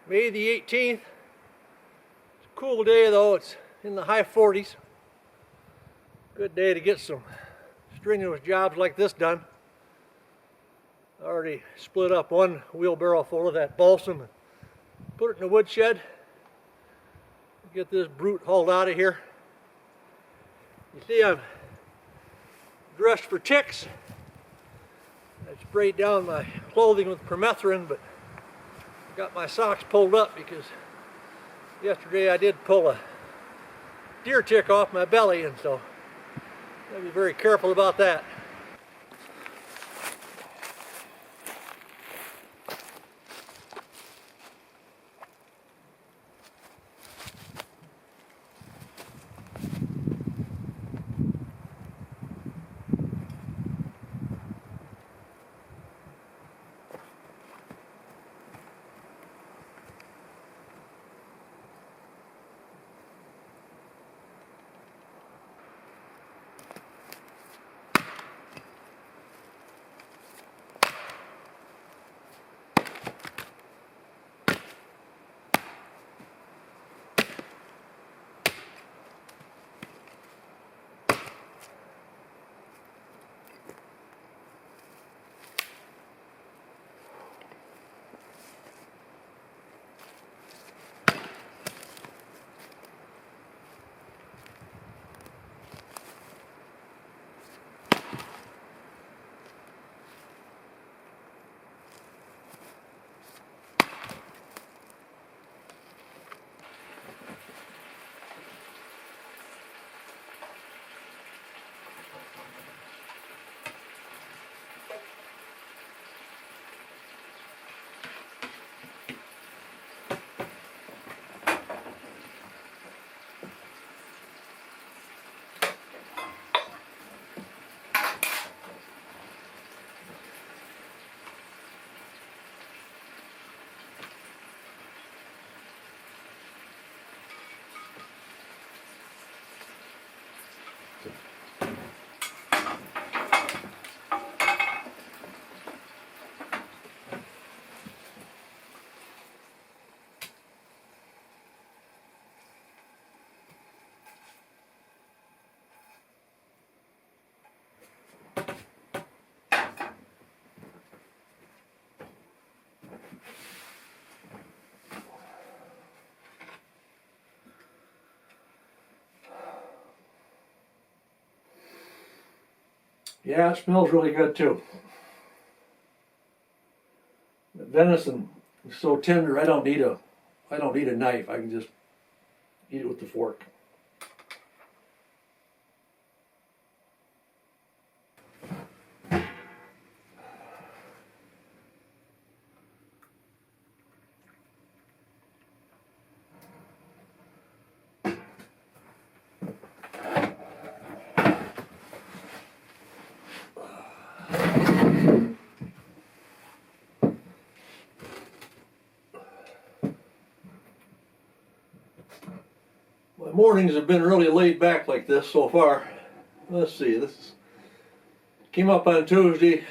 May the 18th. It's a cool day though, it's in the high 40s. Good day to get some strenuous jobs like this done. I already split up one wheelbarrow full of that balsam and put it in the woodshed. Get this brute hauled out of here. You see I'm dressed for ticks. I sprayed down my clothing with permethrin, but I got my socks pulled up because yesterday I did pull a deer tick off my belly, and so I'll be very careful about that. Yeah, it smells really good too. The venison is so tender. I don't need a knife. I can just eat it with the fork. My mornings have been really laid back like this so far. Let's see, came up on Tuesday,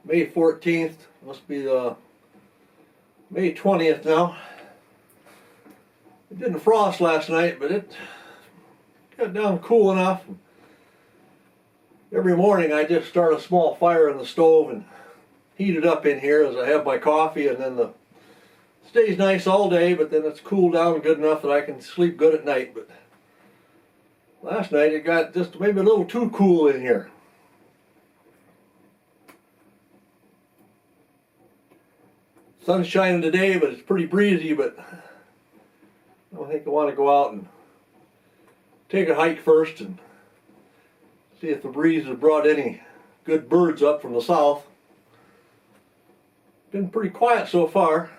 May 14th. Must be the May 20th now. It didn't frost last night, but it got down cool enough. Every morning I just start a small fire in the stove and heat it up in here as I have my coffee, and then it stays nice all day, but then it's cooled down good enough that I can sleep good at night. But last night it got just maybe a little too cool in here. Sun's shining today, but it's pretty breezy, but I think I want to go out and take a hike first and see if the breeze has brought any good birds up from the south. Been pretty quiet so far.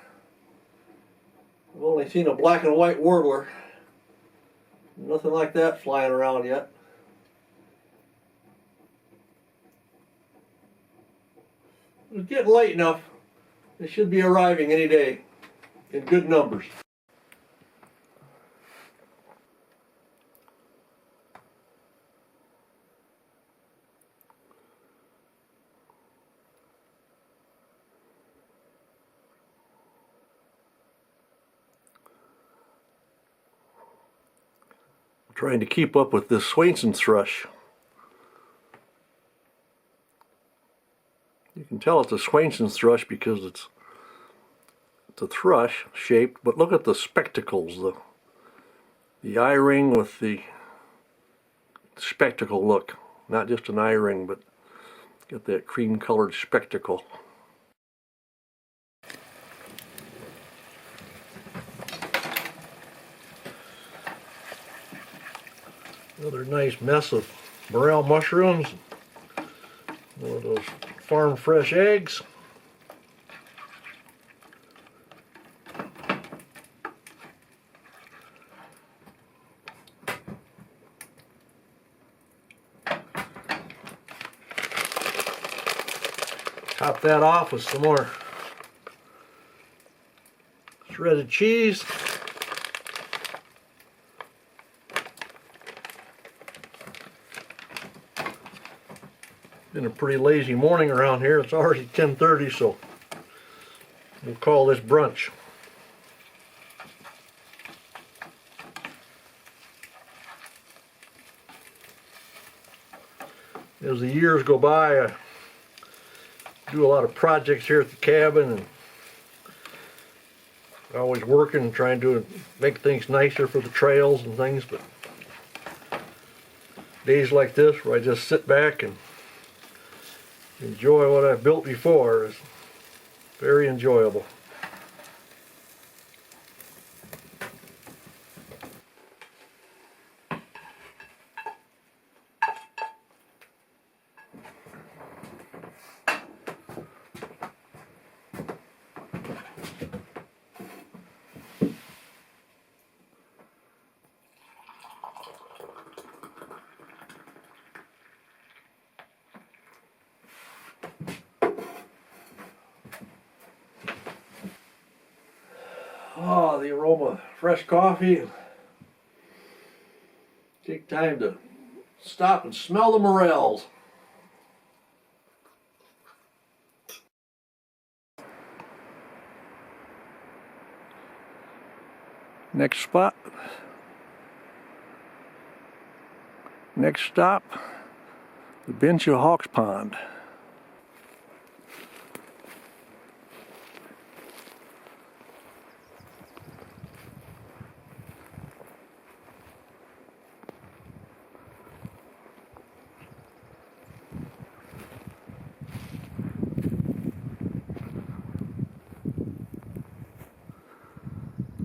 I've only seen a black and white warbler. Nothing like that flying around yet. It's getting late enough. They should be arriving any day in good numbers. Trying to keep up with this Swainson's thrush. You can tell it's a Swainson's thrush because it's a thrush shaped, but look at the spectacles, the eye ring with the spectacle look. Not just an eye ring, but got that cream colored spectacle. Another nice mess of morel mushrooms. One of those farm fresh eggs. Top that off with some more shredded cheese. Been a pretty lazy morning around here. It's already 10:30, so we'll call this brunch. As the years go by, I do a lot of projects here at the cabin, and always working and trying to make things nicer for the trails and things, but days like this where I just sit back and enjoy what I've built before is very enjoyable. Oh, the aroma of fresh coffee. Take time to stop and smell the morels. Next spot. Next stop, the bench of Hawks Pond.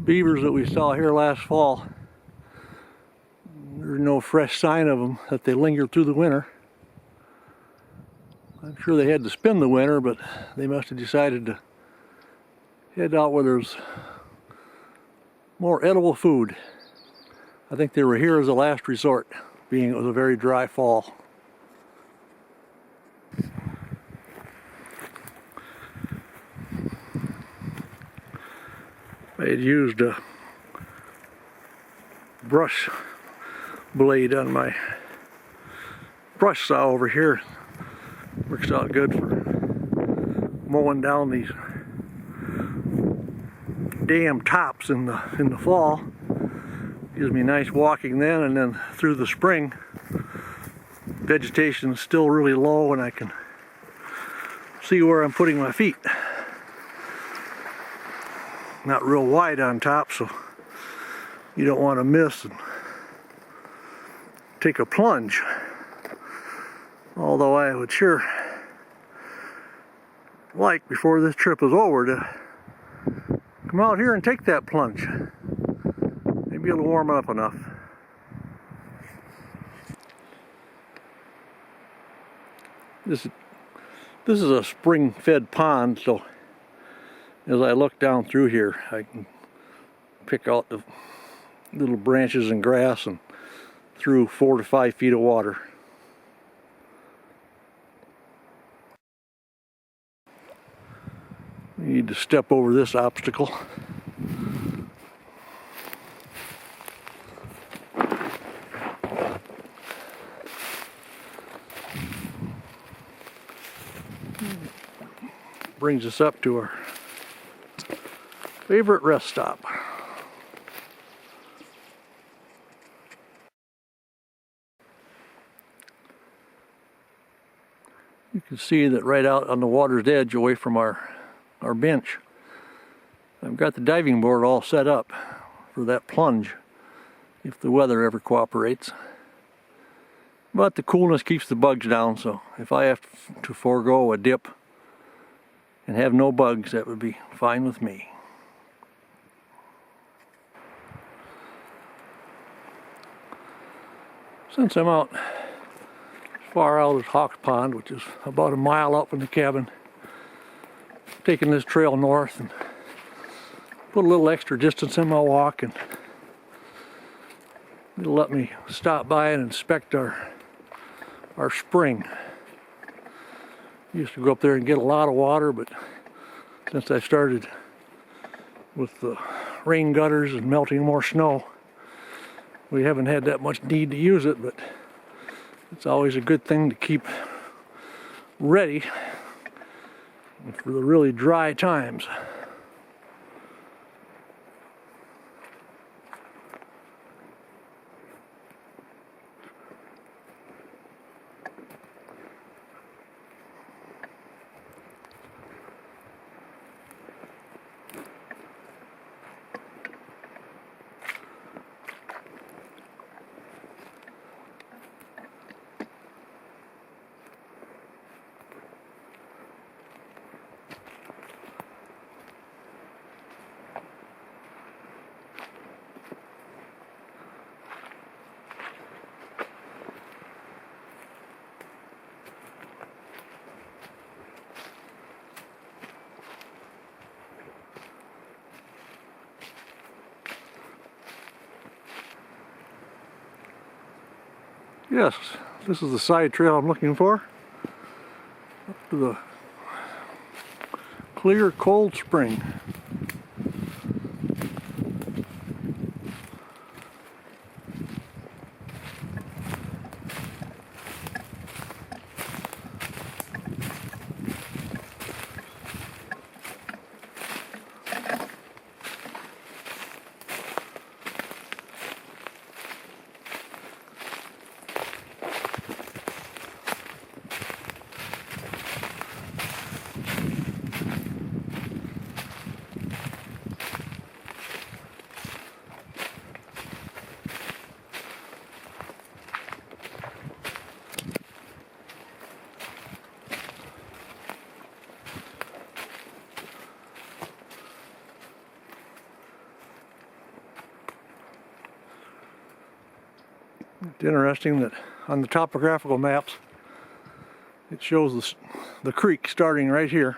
Beavers that we saw here last fall, there's no fresh sign of them that they lingered through the winter. I'm sure they had to spend the winter, but they must have decided to head out where there's more edible food. I think they were here as a last resort, being it was a very dry fall. I had used a brush blade on my brush saw over here. Works out good for mowing down these damn tops in the fall. Gives me nice walking then, and then through the spring vegetation is still really low and I can see where I'm putting my feet. Not real wide on top, so you don't want to miss and take a plunge. Although I would sure like, before this trip is over, to come out here and take that plunge. Maybe it'll warm up enough. This is a spring-fed pond, so as I look down through here, I can pick out the little branches and grass and through 4 to 5 feet of water. We need to step over this obstacle. Brings us up to our favorite rest stop. see that right out on the water's edge away from our bench, I've got the diving board all set up for that plunge if the weather ever cooperates. But the coolness keeps the bugs down, so if I have to forego a dip and have no bugs, that would be fine with me. Since I'm out as far out as Hawks Pond, which is about a mile out from the cabin, taking this trail north and put a little extra distance in my walk, and it'll let me stop by and inspect our spring. Used to go up there and get a lot of water, but since I started with the rain gutters and melting more snow, we haven't had that much need to use it, but it's always a good thing to keep ready for the really dry times. Yes, this is the side trail I'm looking for. Up to the clear, cold spring. It's interesting that on the topographical maps it shows the creek starting right here.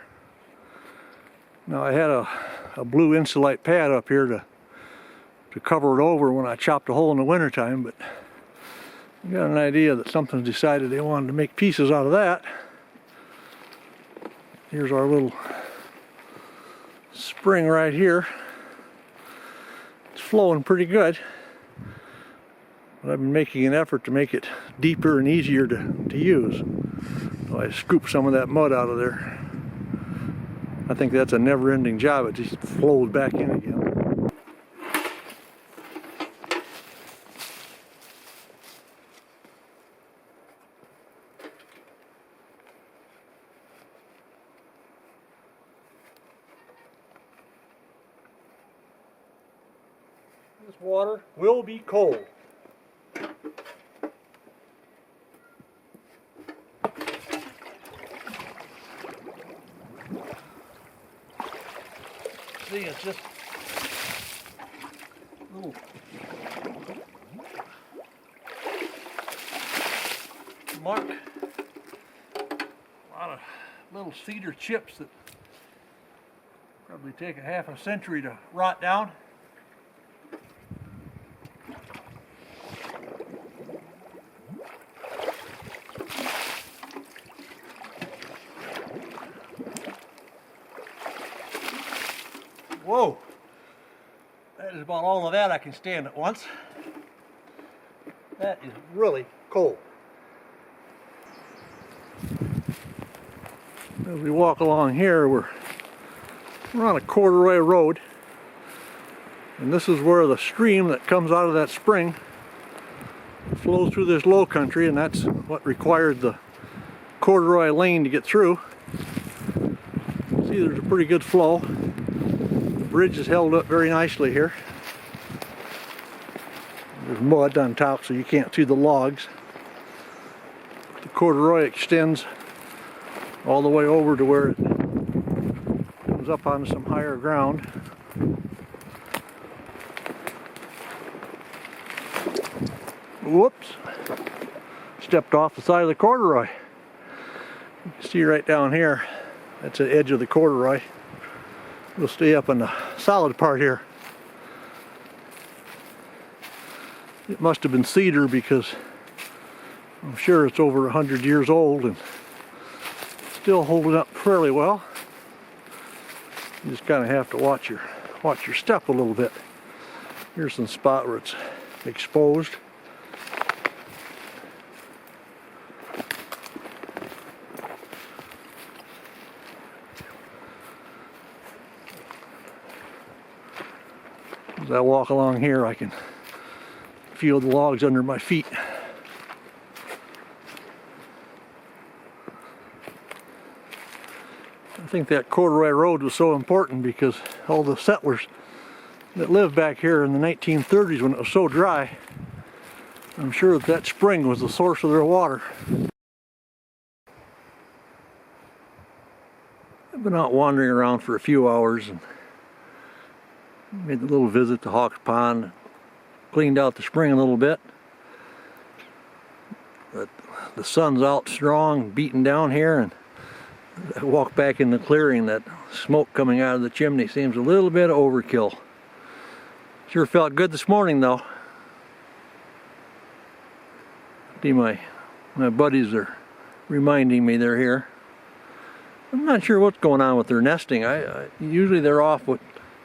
Now I had a blue insulite pad up here to cover it over when I chopped a hole in the wintertime, but I got an idea that something's decided they wanted to make pieces out of that. Here's our little spring right here. It's flowing pretty good. But I've been making an effort to make it deeper and easier to use. So I scoop some of that mud out of there. I think that's a never-ending job. It just flows back in again. This water will be cold. See, it's just little mark, a lot of little cedar chips that probably take a half a century to rot down. Whoa, that is about all of that I can stand at once. That is really cold. As we walk along here, we're on a corduroy road, and this is where the stream that comes out of that spring flows through this low country, and that's what required the corduroy lane to get through. See, there's a pretty good flow. The bridge is held up very nicely here. There's mud on top so you can't see the logs. The corduroy extends all the way over to where it comes up onto some higher ground. Whoops! Stepped off the side of the corduroy. You can see right down here, that's the edge of the corduroy. We'll stay up on the solid part here. It must have been cedar because I'm sure it's over 100 years old and still holding up fairly well. You just kind of have to watch your step a little bit. Here's some spot where it's exposed. As I walk along here, I can feel the logs under my feet. I think that corduroy road was so important because all the settlers that lived back here in the 1930s when it was so dry, I'm sure that spring was the source of their water. I've been out wandering around for a few hours and made a little visit to Hawks Pond, cleaned out the spring a little bit. But the sun's out strong, beating down here, and I walk back in the clearing. That smoke coming out of the chimney seems a little bit overkill. Sure felt good this morning though. See, my buddies are reminding me they're here. I'm not sure what's going on with their nesting. Usually they're off with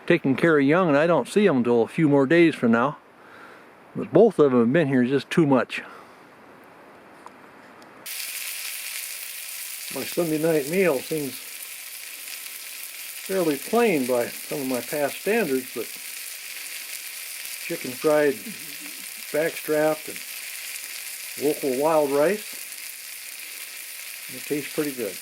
taking care of young, and I don't see them until a few more days from now. But both of them have been here just too much. My Sunday night meal seems fairly plain by some of my past standards, but chicken fried backstrap and local wild rice, and it tastes pretty good.